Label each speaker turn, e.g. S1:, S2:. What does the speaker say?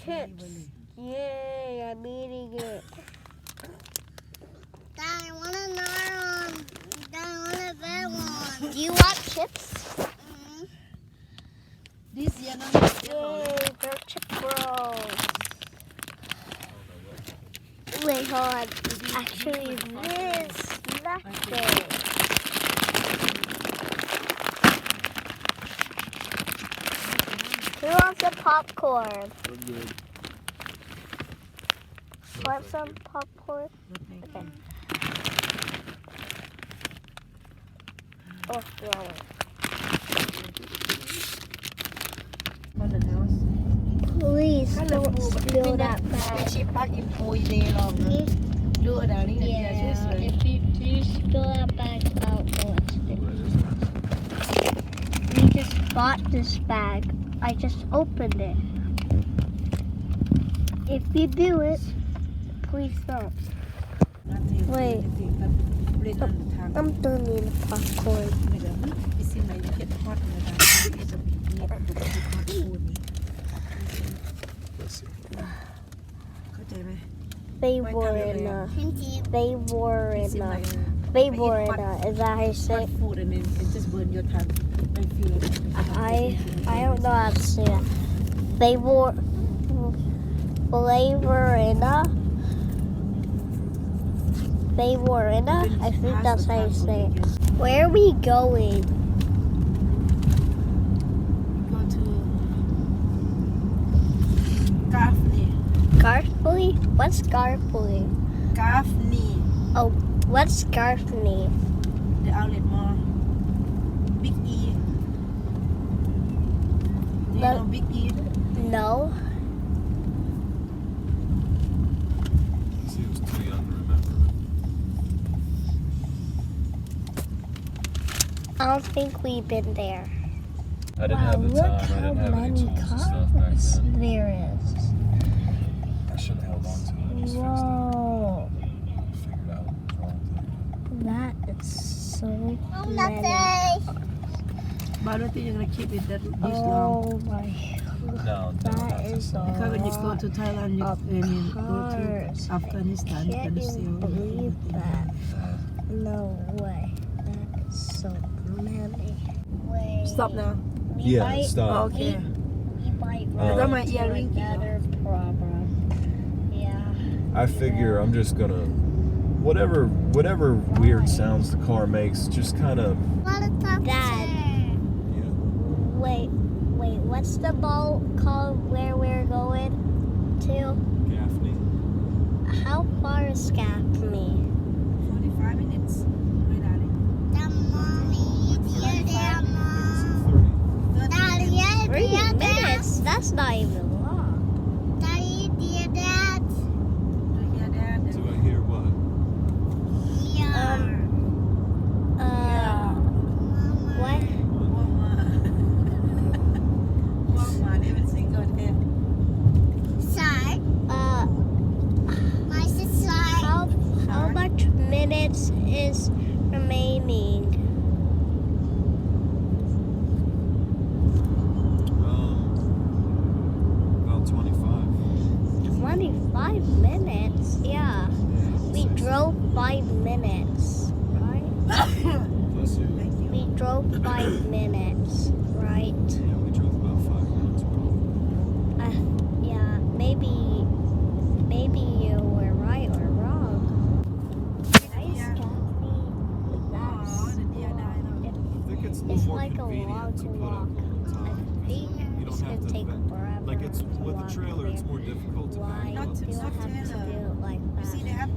S1: Chips. Yay, I'm eating it.
S2: Dad, I want another one. Dad, I want a big one.
S1: Do you want chips?
S3: This year, no.
S1: Yay, they're chip rolls. Wait, hold on. Actually, this nothing. Who wants some popcorn?
S4: I'm good.
S1: Want some popcorn? Okay. Oh, no.
S3: On the house.
S1: Please don't spill that bag.
S3: She packed in 4 days long. Do it down here.
S1: Yeah, if you do spill that bag out, no, it's we just bought this bag. I just opened it. If you do it, please don't. Wait. I'm done eating popcorn. They were in is that how you say it?
S3: Food and it just burn your tongue.
S1: I don't know how to say it. They were I think that's how you say it. Where are we going?
S3: Go to Gaffney.
S1: Garfley? What's Garfley?
S3: Gaffney.
S1: Oh, what's Garfney?
S3: The outlet mall. Big E. Do you know Big E?
S1: No.
S4: He was too young to remember.
S1: I don't think we've been there.
S4: I didn't have the time. I didn't have any tools and stuff back then.
S1: There is.
S4: I should have held on to it. I just fixed
S1: Whoa.
S4: it. Figured out what was wrong with it.
S1: That is so many.
S2: Nothing.
S3: But I don't think you're going to keep it this long.
S1: Oh my.
S4: No,
S1: That is a
S3: Because when you go
S1: lot
S3: to Thailand,
S1: of
S3: when you go
S1: cars.
S3: to Afghanistan, you're
S1: Can't
S3: going to see
S1: even
S3: all the
S1: believe that.
S4: Uh,
S1: No way. That is so many. Wait.
S3: Stop now.
S1: We
S4: Yeah,
S1: might,
S4: stop.
S3: Okay.
S1: we might
S4: Oh.
S1: run
S3: That might
S1: into
S3: earring,
S1: another problem. Yeah.
S4: I figure I'm just gonna, whatever weird sounds the car makes, just kind of.
S1: Dad.
S4: Yeah.
S1: Wait. What's the boat called where we're going to?
S4: Gaffney.
S1: How far is Gaffney?
S3: 45 minutes. Wait, darling.
S2: Mommy, dear Dad, Mom.
S4: 30.
S2: Daddy, dear
S1: 3
S2: Dad.
S1: minutes? That's not even long.
S2: Daddy, dear Dad.
S3: Yeah, Dad.
S4: Do I hear what?
S2: Yeah.
S1: What?
S3: Mama, everything go there.
S2: Sir, my sister.
S1: How much minutes is remaining?
S4: About 25.
S1: 25 minutes? Yeah. We drove 5 minutes, right?
S4: Bless you.
S1: We drove 5 minutes, right?
S4: Yeah, we drove about 5 minutes.
S1: Yeah, maybe you were right or wrong. Nice, Gaffney.
S4: I think it's a
S1: It's
S4: little more
S1: like a
S4: convenient
S1: long
S4: to put
S1: walk.
S4: up all the
S1: I
S4: time.
S1: think
S4: You
S1: it's
S4: don't have
S1: gonna
S4: to
S1: take
S4: vet.
S1: forever.
S4: Like it's
S1: to
S4: with a
S1: walk
S4: trailer, it's
S1: there.
S4: more difficult to
S1: Why
S4: back
S1: do
S4: up.
S1: you have to do it like
S3: You see,
S1: that?
S3: they have